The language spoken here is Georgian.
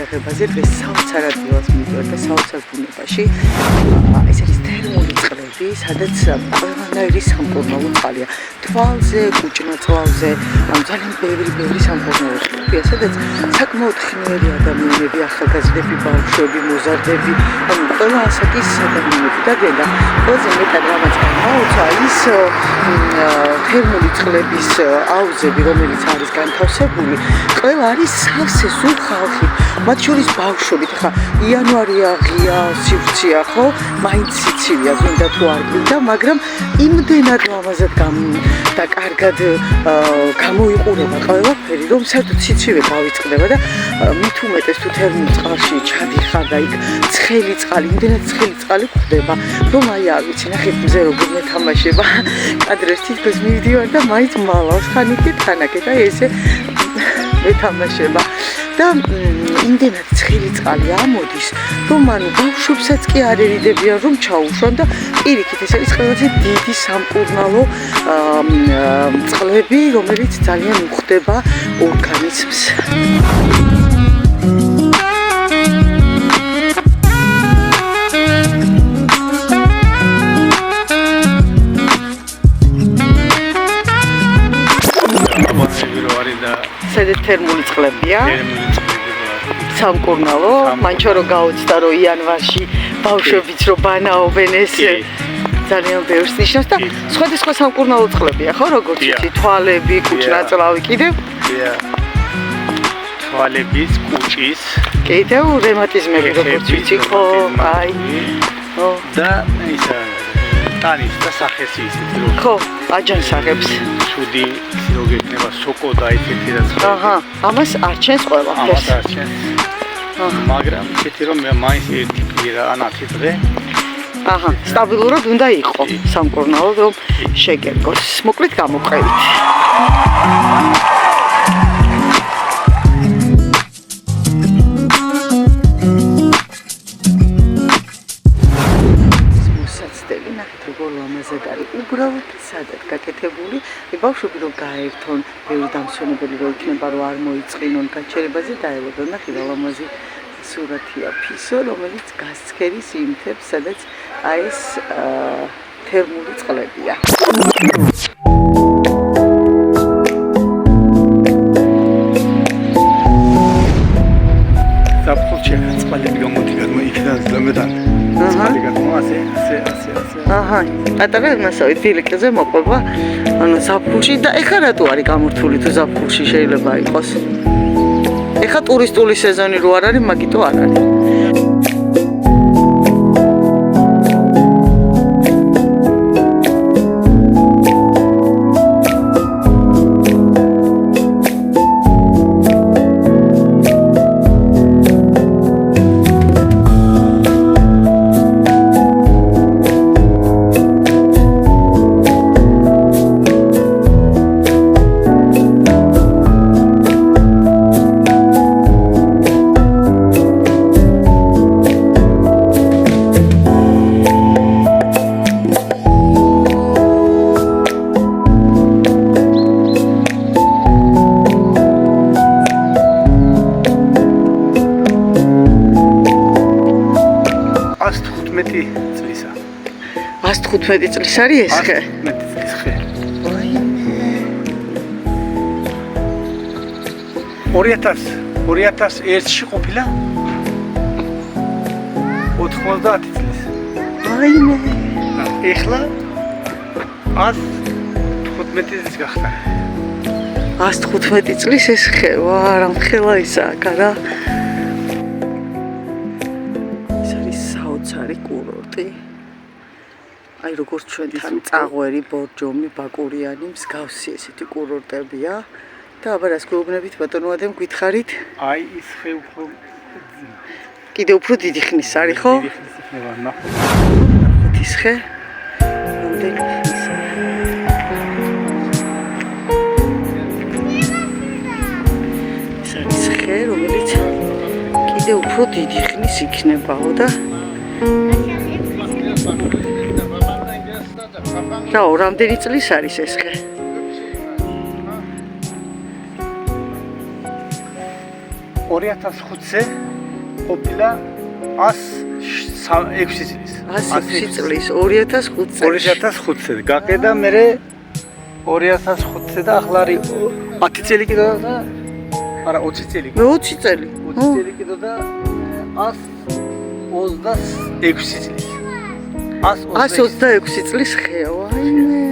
შესახებაზე დღეს საოცარ ადგილას მივიდივარ და საოცარ ბუნებაში. ეს არის თერმული წყლები, სადაც ყველანაირი სამკურნალო წყალია. თვალზე, კუჭნაწლავზე, ძალიან ბევრი სამკურნალო წყლებია, სადაც საკმაოდ ხნიერი ადამიანები, ახალგაზრდები, ბავშვები, მოზარდები, ყველა ასაკის ადამიანები დადგენ და ყველაზე მეტად რამაც გამოუცა ის თერმული წყლების აუზები, რომელიც არის განთავსებული, ყველა არის სავსე სულ ხალხი, მათ შორის ბავშვებით. ხა იანვარია, ღია, სივრცეა, ხო? მაინც სიცივია, გვინდა თუ არ გვინდა, მაგრამ იმდენად ლამაზად და კარგად გამოიყურება ყველაფერი, რომ საერთოდ სიცივე გავიწყდება და მით უმეტეს თუ თერმულ წყალში ჩადიხარ და იქ ცხელი წყალი, იმდენად ცხელი წყალი გვხვდება, რომ აი არ ვიცი, ნახეთ მზე როგორ მეთამაშება. კადრებში თითქოს მივდივარ და მაინც მალავს, ხან იქით, ხან აქეთ, აი ესე მეთამაშება. და იმდენად ცხელი წყალი ამოდის, რომ ანუ ბავშვებსაც კი არ ერიდებიან, რომ ჩაუშვან და პირიქით ეს არის ყველაზე დიდი სამკურნალო წყლები, რომელიც ძალიან უხდება ორგანიზმს. სადაც თერმული წყლებია. სამკურნალო, მანჩო რო გაუცდა რომ იანვარში ბავშვებიც რო ბანაობენ ეს ძალიან ბევრს ნიშნავს და სხვადასხვა სამკურნალო წყლებია, ხო, როგორც იცი, თვალები, კუჭნაწლავი კიდევ? თვალების, კუჭის, კიდევ რევმატიზმები როგორც იცი, ხო, აი. და ისა ტანის და სახესი ისეთი რომ ხო, აჯანსაღებს. ცუდი სილოგექნება სოკო და ისეთი რაც ხდება. აჰა, ამას არჩენს ყველაფერს. ამას არჩენს. მაგრამ ისეთი რომ მაინც ერთი პირა ან 10 დღე. აჰა, სტაბილურად უნდა იყო სამკურნალო, რომ შეგერგოს. მოკლედ გამოყევით. უბრალოდ სადაც გაკეთებული, ბავშვები რომ გაერთონ, ბევრი დამსვენებელი რო იქნება, რომ არ მოიწყინონ გაჩერებაზე დაელოდონ და ხიდა ლამაზი სურათია ფისო, რომელიც გასცქერის იმთებს, სადაც აი ეს თერმული წყლებია. საფხულში წყალები გამოდიან, იქიდან ზემოდან. წყალი გადმო ასე. აჰა, პატარა მასავით ფილიკზე მოყვება, ანუ ზაფხულში და ეხლა რატო არის გამორთული თუ ზაფხულში შეიძლება იყოს? ეხლა ტურისტული სეზონი რო არ არის, მაგიტო არ არის. წლისა. 115 წლის არის ეს ხე? 115 წლის ხე. 2001-ში ყოფილა 90 წლის. აიმე. ეხლა 115 წლის გახდა. 115 წლის ეს ხე, ვა, რა მხელა ისაა, კარა. საოცარი კურორტი. აი როგორც ჩვენთან წაღვერი, ბორჯომი, ბაკურიანი, მსგავსი ესეთი კურორტებია. და აბა რას გვეუბნებით ბატონო ადემ გითხარით? აი ის ხე უფრო კიდე უფრო დიდი ხნის არის, ხო? დიდი ხნის იქნება, ნახოთ. ის ხე? რამდენი ხნის? ეს არის ხე, რომელიც კიდე უფრო დიდი ხნის იქნებაო და რაო, რამდენი წლის არის ეს ხე? 2005-ზე ყოფილა 106 წლის. 106 წლის 2005 წელს. 2005 წელი. გაკედა მე 2005 წელი და ახლა არის 10 წელი კიდო და არა 20 წელი. მე 20 წელი. 20 წელი კიდო და 126 წლის. 126 წლის ხეა, ვაიმე.